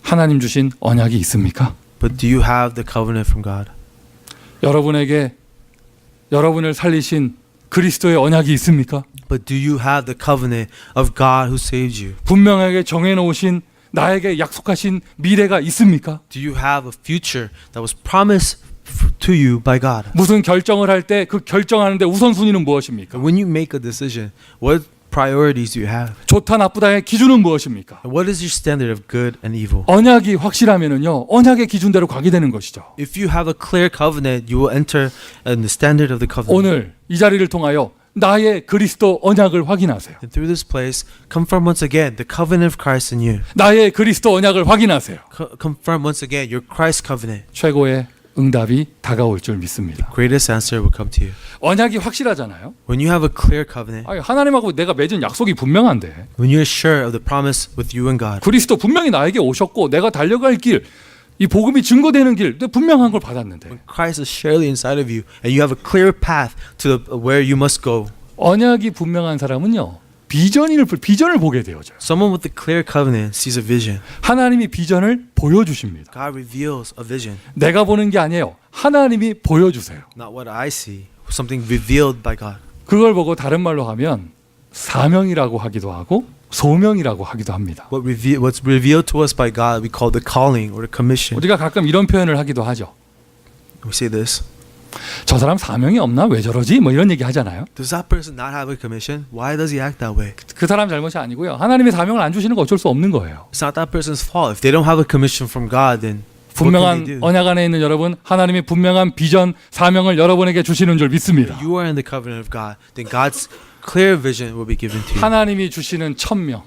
하나님 주신 언약이 있습니까? But do you have the covenant from God? 여러분에게 여러분을 살리신 그리스도의 언약이 있습니까? But do you have the covenant of God who saved you? 분명하게 정해놓으신 나에게 약속하신 미래가 있습니까? Do you have a future that was promised to you by God? 무슨 결정을 할 때 그 결정하는데 우선순위는 무엇입니까? When you make a decision, what priorities do you have? 좋다 나쁘다의 기준은 무엇입니까? And what is your standard of good and evil? 언약이 확실하면은요, 언약의 기준대로 가게 되는 것이죠. If you have a clear covenant, you will enter in the standard of the covenant. 오늘 이 자리를 통하여 나의 그리스도 언약을 확인하세요. And through this place, confirm once again the covenant of Christ in you. 나의 그리스도 언약을 확인하세요. Confirm once again your Christ covenant. 최고의 응답이 다가올 줄 믿습니다. Greatest answer will come to you. 언약이 확실하잖아요. When you have a clear covenant, 아니, 하나님하고 내가 맺은 약속이 분명한데 when you're sure of the promise with you and God, 그리스도 분명히 나에게 오셨고 내가 달려갈 길, 이 복음이 증거되는 길 분명한 걸 받았는데 when Christ is surely inside of you and you have a clear path to where you must go, 언약이 분명한 사람은요 비전을 보게 되어져요. someone with a clear covenant sees a vision. 하나님이 비전을 보여주십니다. God reveals a vision, 내가 보는 게 아니에요. 하나님이 보여주세요. not what I see, something revealed by God. 그걸 보고 다른 말로 하면 사명이라고 하기도 하고 소명이라고 하기도 합니다. What's revealed to us by God, we call the calling or the commission. 우리가 가끔 이런 표현을 하기도 하죠. We say this. 저 사람 사명이 없나? 왜 저러지? 뭐 이런 얘기 하잖아요. Does that person not have a commission? Why does he act that way? 그 사람 잘못이 아니고요. 하나님의 사명을 안 주시는 거 어쩔 수 없는 거예요. It's not that person's fault. If they don't have a commission from God, then what can they 분명한 do? 언약 안에 있는 여러분, 하나님이 분명한 비전, 사명을 여러분에게 주시는 줄 믿습니다. You are in the covenant of God, then God's clear vision will be given to you. 하나님이 주시는 천명,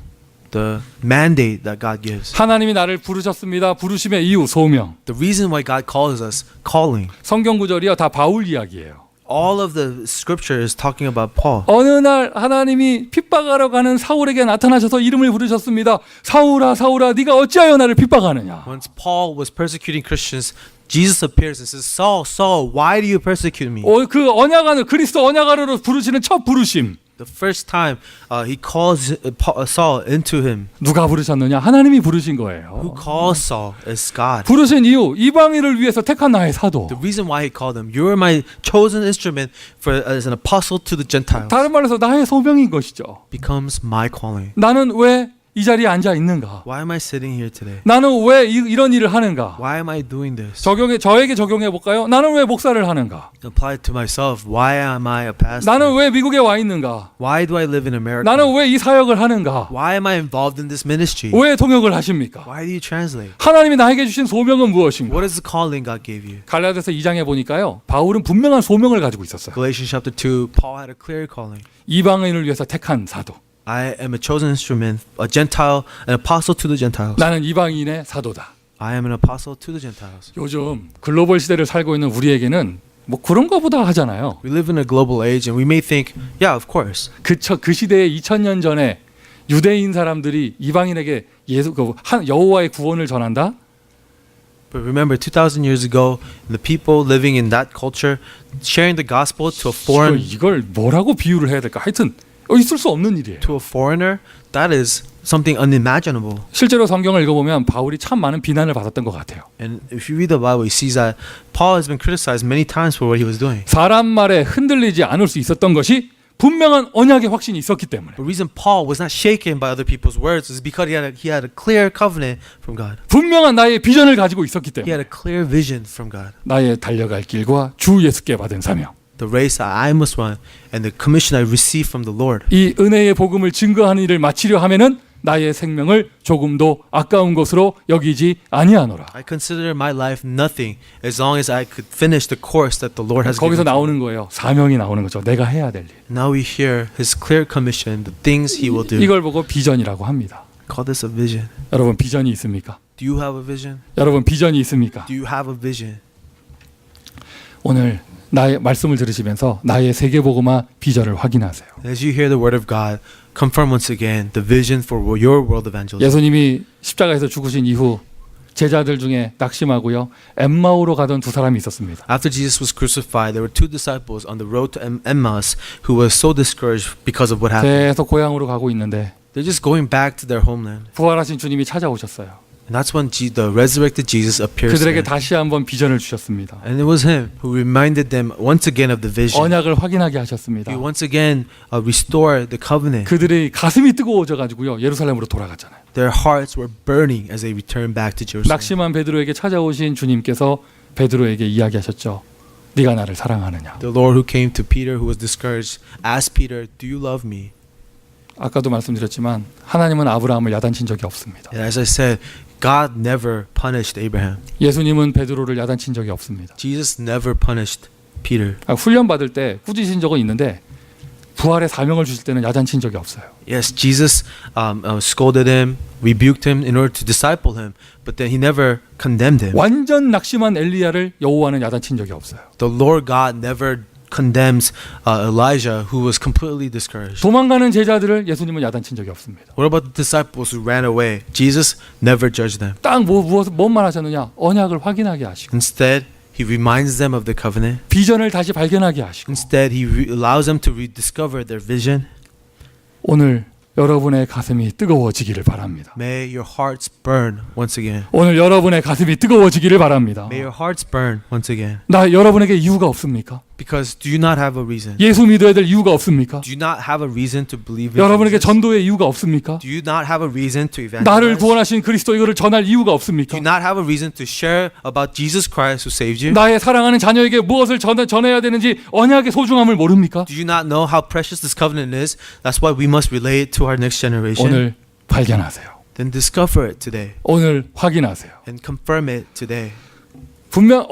The mandate that God gives. 하나님이 나를 부르셨습니다. 부르심의 이유, 소명. The reason why God calls us, calling. 성경 구절이요 다 바울 이야기예요. All of the scripture is talking about Paul. 어느 날 하나님이 핍박하러 가는 사울에게 나타나셔서 이름을 부르셨습니다. 사울아 사울아 네가 어찌하여 나를 핍박하느냐. Once Paul was persecuting Christians, Jesus appears and says, Saul, Saul, why do you persecute me? 그 언약 안을 그리스도 언약 안으로 부르시는 첫 부르심. The first time he calls Saul into him. 누가 부르셨느냐? 하나님이 부르신 Who 거예요. calls Saul is God. 부르신 이유 이방인을 위해서 택한 나의 사도. The reason why he called him, you are my chosen instrument for as an apostle to the Gentiles, 다른 말로 해서 나의 소명인 것이죠. becomes my calling. 나는 왜 이 자리에 앉아 있는가? Why am I sitting here today? 나는 왜 이런 일을 하는가? Why am I doing this? 저에게 적용해 볼까요? 나는 왜 목사를 하는가? Apply it to myself. Why am I a pastor? 나는 왜 미국에 와 있는가? Why do I live in America? 나는 왜 이 사역을 하는가? Why am I involved in this ministry? 왜 통역을 하십니까? Why do you translate? 하나님이 나에게 주신 소명은 무엇인가? What is the calling God gave you? 갈라디아서 2장에 보니까요. 바울은 분명한 소명을 가지고 있었어요. Galatians chapter 2, Paul had a clear calling. 이방인을 위해서 택한 사도. I am a chosen instrument, a Gentile, an apostle to the Gentiles. 나는 이방인의 사도다. I am an apostle to the Gentiles. 요즘 글로벌 시대를 살고 있는 우리에게는 뭐 그런 거보다 하잖아요. We live in a global age and we may think, yeah, of course. 그 시대에 2000년 전에 유대인 사람들이 이방인에게 여호와의 구원을 전한다? But remember, 2,000 years ago, the people living in that culture, sharing the gospel to a foreign, 이걸 뭐라고 비유를 해야 될까? 하여튼 있을 수 없는 일이에요. to a foreigner, that is something unimaginable. 실제로 성경을 읽어보면 바울이 참 많은 비난을 받았던 것 같아요. And if you read the Bible, you see that Paul has been criticized many times for what he was doing. 사람 말에 흔들리지 않을 수 있었던 것이 분명한 언약의 확신이 있었기 때문에. The reason Paul was not shaken by other people's words is because he had a clear covenant from God. 분명한 나의 비전을 가지고 있었기 He 때문에. had a clear vision from God. 나의 달려갈 길과 주 예수께 받은 사명. The race that I must run and the commission I receive from the Lord. 이 은혜의 복음을 증거하는 일을 마치려 하면은 나의 생명을 조금도 아까운 것으로 여기지 아니하노라. I consider my life nothing as long as I could finish the course that the Lord has 거기서 given me. 나오는 거예요. 사명이 나오는 거죠. 내가 해야 될 일. Now we hear his clear commission, the things he will do. 이걸 보고 비전이라고 합니다. Call this a vision. 여러분 비전이 있습니까? Do you have a vision? 여러분 비전이 있습니까? Do you have a vision? 오늘 나의 말씀을 들으시면서 나의 세계복음화 비전을 확인하세요. As you hear the word of God, confirm once again the vision for your world evangelism. 예수님이 십자가에서 죽으신 이후 제자들 중에 낙심하고요. 엠마오로 가던 두 사람이 있었습니다. After Jesus was crucified, there were two disciples on the road to Emmaus who were so discouraged because of what happened. 계속 고향으로 가고 있는데 They're just going back to their homeland. 부활하신 주님이 찾아오셨어요. And that's when the resurrected Jesus appears to 그들에게 them. 다시 한번 비전을 주셨습니다. And it was him who reminded them once again of the vision. 언약을 확인하게 하셨습니다. He once again restored the covenant. 그들의 가슴이 뜨거워져 가지고요. 예루살렘으로 돌아갔잖아요. Their hearts were burning as they returned back to Jerusalem. 낙심한 베드로에게 찾아오신 주님께서 베드로에게 이야기하셨죠. 네가 나를 사랑하느냐. The Lord who came to Peter who was discouraged asked Peter, "Do you love me?" 아까도 말씀드렸지만 하나님은 아브라함을 야단친 적이 없습니다. And as I said, God never punished Abraham. 예수님은 베드로를 야단친 적이 없습니다. Jesus never punished Peter. 훈련 받을 때 꾸짖으신 적은 있는데 부활의 사명을 주실 때는 야단친 적이 없어요. Yes, Jesus scolded him, rebuked him in order to disciple him, but then he never condemned him. 완전 낙심한 엘리야를 여호와는 야단친 적이 없어요. The Lord God never condemns Elijah, who was completely discouraged. 도망가는 제자들을 예수님은 야단친 적이 없습니다. What about the disciples who ran away? Jesus never judged them. 딱 뭔말 하셨느냐? 언약을 확인하게 하시고 Instead, he reminds them of the covenant. 비전을 다시 발견하게 하시고 Instead, he allows them to rediscover their vision. 오늘 여러분의 가슴이 뜨거워지기를 바랍니다. May your hearts burn once again. 오늘 여러분의 가슴이 뜨거워지기를 바랍니다. May your hearts burn once again. 나 여러분에게 이유가 없습니까? Because do you not have a reason? 예수 믿어야 될 이유가 없습니까? Do you not have a reason to believe in 여러분에게 Jesus? 전도의 이유가 없습니까? Do you not have a reason to 나를 evangelize? 구원하신 그리스도 이거를 전할 이유가 Do 없습니까? you not have a reason to share about Jesus Christ who saved you? 나의 사랑하는 자녀에게 무엇을 전해야 되는지 언약의 소중함을 모릅니까? Do you not know how precious this covenant is? That's why we must relay it to our next generation. 오늘 발견하세요. Then discover it today 오늘 확인하세요. and confirm it today. 분명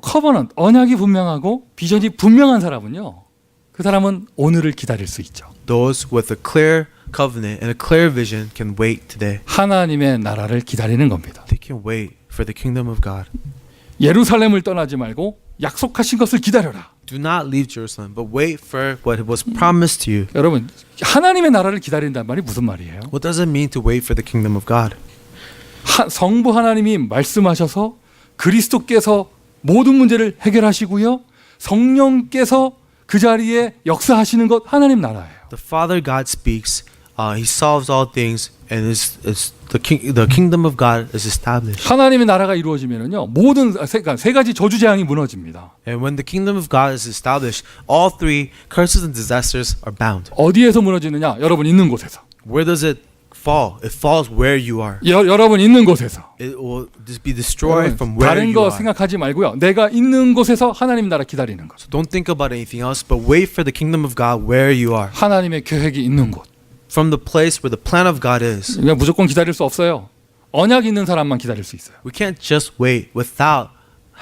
커버넌트 언약이 분명하고 비전이 분명한 사람은요. 그 사람은 오늘을 기다릴 수 있죠. Those with a clear covenant and a clear vision can wait today. 하나님의 나라를 기다리는 겁니다. They can wait for the kingdom of God. 예루살렘을 떠나지 말고 약속하신 것을 기다려라. Do not leave Jerusalem, but wait for what was promised to you. 여러분, 하나님의 나라를 기다린다는 말이 무슨 말이에요? What does it mean to wait for the kingdom of God? 성부 하나님이 말씀하셔서 그리스도께서 모든 문제를 해결하시고요. 성령께서 그 자리에 역사하시는 것 하나님 나라예요. The Father God speaks. He solves all things, and the kingdom of God is established. 하나님의 나라가 이루어지면은요. 모든 세 가지 저주 재앙이 무너집니다. And when the kingdom of God is established, all three curses and disasters are bound. 어디에서 무너지느냐? 여러분 있는 곳에서. Where does it fall? It falls where you are. 여러분 있는 곳에서. It will just be destroyed from where 다른 you 거 are. 생각하지 말고요. 내가 있는 곳에서 하나님 나라 기다리는 것. So don't think about anything else, but wait for the kingdom of God where you are. 하나님의 계획이 있는 곳. From the place where the plan of God is. 그냥 무조건 기다릴 수 없어요. 언약 있는 사람만 기다릴 수 있어요. We can't just wait without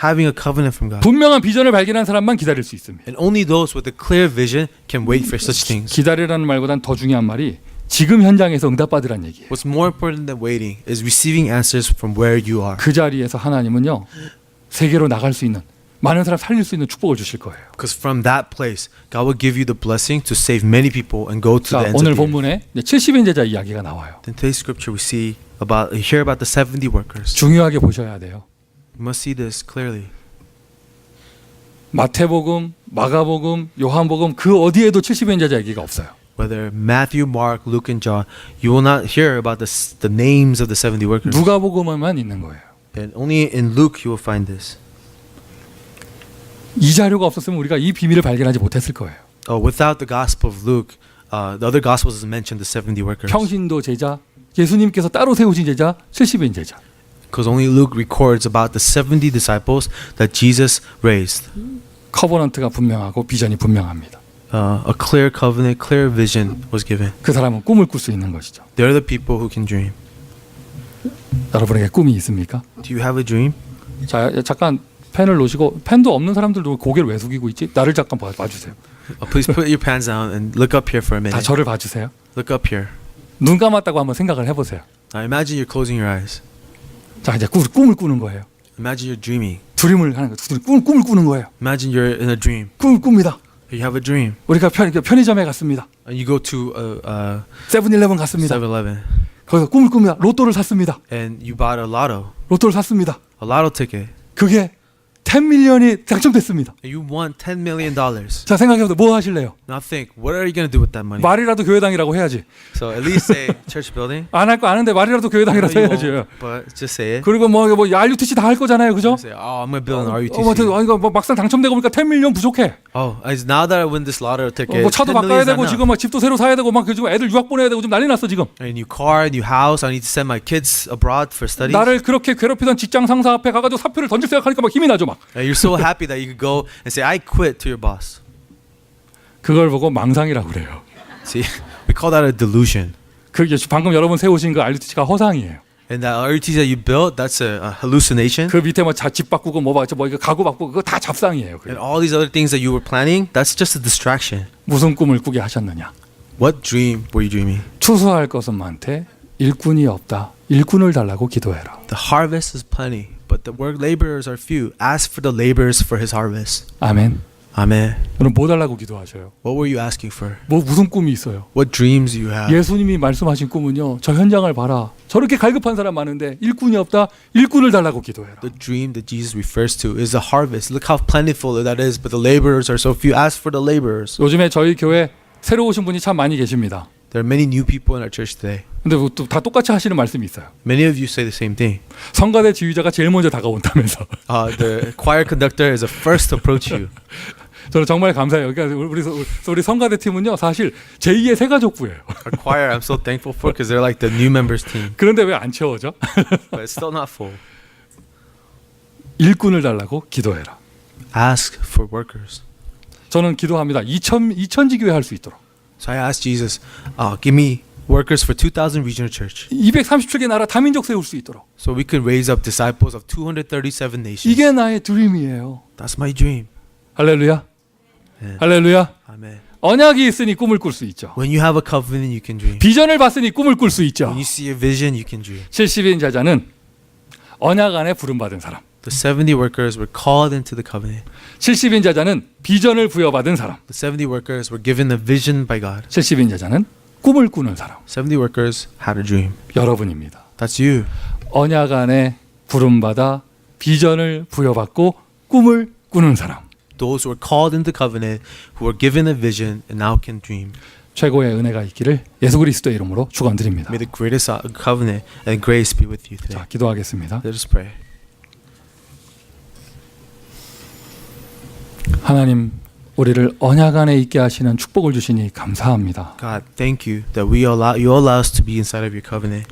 having a covenant from God. 분명한 비전을 발견한 사람만 기다릴 수 있습니다. And only those with a clear vision can wait for such things. 기다리라는 말보단 더 중요한 말이 지금 현장에서 응답받으란 얘기예요. What's more important than waiting is receiving answers from where you are. 그 자리에서 하나님은요. 세계로 나갈 수 있는 많은 사람 살릴 수 있는 축복을 주실 거예요. Because from that place, God will give you the blessing to save many people and go to the 자, ends 오늘 of the earth. 본문에 70인 제자 이야기가 나와요. In today's scripture, we hear about the 70 workers. 중요하게 보셔야 돼요. You must see this clearly. 마태복음, 마가복음, 요한복음 그 어디에도 70인 제자 얘기가 없어요. Whether Matthew, Mark, Luke, and John, you will not hear about the names of the 70 workers. 누가복음에만 있는 거예요. And only in Luke you will find this. 이 자료가 없었으면 우리가 이 비밀을 발견하지 못했을 거예요. Without the Gospel of Luke, the other Gospels mention the 70 workers. 평신도 제자, 예수님께서 따로 세우신 제자, 70인 제자. Because only Luke records about the 70 disciples that Jesus raised. 커버넌트가 분명하고 비전이 분명합니다. A clear covenant, clear vision was given. 그 사람은 꿈을 꿀 수 있는 것이죠. They're the people who can dream. 여러분에게 꿈이 있습니까? Do you have a dream? 자, 잠깐 펜을 놓으시고 펜도 없는 사람들도 고개를 왜 숙이고 있지? 나를 잠깐 봐주세요. Please put your pants down and look up here for a 다 minute. 저를 봐주세요. Look up here. 눈 감았다고 한번 생각을 해보세요. Now imagine you're closing your eyes. 자, 이제 꿈을 꾸는 거예요. Imagine you're dreaming. 드림을 하는 거예요. 꿈을 꾸는 거예요. Imagine you're in a dream. 꿈을 꿉니다. You have a dream. 우리가 편의점에 갔습니다. And you go to a 세븐일레븐 갔습니다. 7-Eleven. 거기서 꿈을 꿉니다. 로또를 샀습니다. And you bought a lotto. 로또를 샀습니다. A lotto ticket. 그게 10 밀리언이 당첨됐습니다. And you won $10 million. 자, 생각해보세요. 뭐 하실래요? Now think, what are you going to do with that money? 말이라도 교회당이라고 해야지. So at least say church building. 안 할 거 아는데 말이라도 교회당이라서 No, you 해야죠. won't, but just say it. 그리고 뭐 RUTC 다 할 거잖아요, 그죠? Say, oh, I'm going to build an RUTC. 이거 뭐 막상 당첨되고 보니까 10 밀리언 부족해. Oh, now that I win this lotto ticket, 뭐 차도 10 바꿔야 million is 되고 not 지금 막 집도 새로 사야 되고 막 지금 애들 유학 보내야 되고 지금 난리 났어 지금. a new car, a new house. I need to send my kids abroad for studies. 나를 그렇게 괴롭히던 직장 상사 앞에 가가지고 사표를 던질 생각하니까 막 힘이 나죠 막. And you're so happy that you could go and say, I quit to your boss. 그걸 보고 망상이라고 그래요. See, we call that a delusion. 그 방금 여러분 세우신 그 RUTC가 허상이에요. And that RUTC that you built, that's a hallucination. 그 밑에 뭐 집 바꾸고 뭐 이거 가구 바꾸고 그거 다 잡상이에요. And all these other things that you were planning, that's just a distraction. 무슨 꿈을 꾸게 하셨느냐? What dream were you dreaming? 추수할 것은 많되 일꾼이 없다. 일꾼을 달라고 기도해라. The harvest is plenty, but the work laborers are few. Ask for the laborers for his harvest. 아멘. Amen. 그럼 뭐 달라고 기도하셔요? What were you asking for? 뭐 무슨 꿈이 있어요? What dreams you have? 예수님이 말씀하신 꿈은요. 저 현장을 봐라. 저렇게 갈급한 사람 많은데 일꾼이 없다. 일꾼을 달라고 기도해라. The dream that Jesus refers to is the harvest. Look how plentiful that is, but the laborers are so few. Ask for the laborers. 요즘에 저희 교회 새로 오신 분이 참 많이 계십니다. There are many new people in our church today. 근데 또 다 똑같이 하시는 말씀이 있어요. Many of you say the same thing. 성가대 지휘자가 제일 먼저 다가온다면서. The choir conductor is the first to approach you. 저는 정말 감사해요. 그러니까 우리 성가대 팀은요, 사실 제2의 새가족부예요. Our choir, I'm so thankful for because they're like the new members team. 그런데 왜 안 채워져? But it's still not full. 일꾼을 달라고 기도해라. Ask for workers. 저는 기도합니다. 2000지 교회 할 수 있도록. So I asked Jesus, give me workers for 2,000 regional church, 237개 나라 다민족 세울 수 있도록. so we can raise up disciples of 237 nations. 이게 나의 드림이에요. That's my dream. 할렐루야. 네. 할렐루야. Amen. 언약이 있으니 꿈을 꿀 수 있죠. When you have a covenant, you can dream. 비전을 봤으니 꿈을 꿀 수 있죠. When you see a vision, you can dream. 70인 자자는 언약 안에 부름받은 사람. The 70 workers were called into the covenant. 70인 자자는 비전을 부여받은 사람. The 70 workers were given a vision by God. 70인 자자는 꿈을 꾸는 사람. 70 workers had a dream. 여러분입니다. That's you. 언약 안에 부름받아 비전을 부여받고 꿈을 꾸는 사람. Those who were called into covenant, who were given a vision and now can dream. 최고의 은혜가 있기를 예수 그리스도의 이름으로 축원드립니다. May the greatest covenant and grace be with you today. 자, 기도하겠습니다. Let us pray. 하나님, 우리를 언약 안에 있게 하시는 축복을 주시니 감사합니다. God, thank you that you allow us to be inside of your covenant.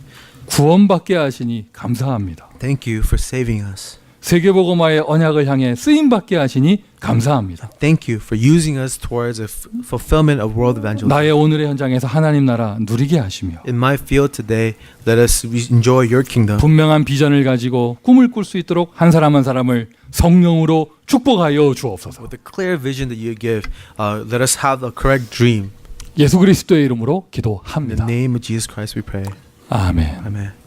구원받게 하시니 감사합니다. Thank you for saving us. 세계복음화의 언약을 향해 쓰임받게 하시니 감사합니다. Thank you for using us towards a fulfillment of world evangelism. 나의 오늘의 현장에서 하나님 나라 누리게 하시며 In my field today, let us enjoy your kingdom. 분명한 비전을 가지고 꿈을 꿀 수 있도록 한 사람 한 사람을 성령으로 축복하여 주옵소서. With the clear vision that you give, let us have a correct dream. 예수 그리스도의 이름으로 In the 기도합니다. name of Jesus Christ we pray. 아멘. Amen.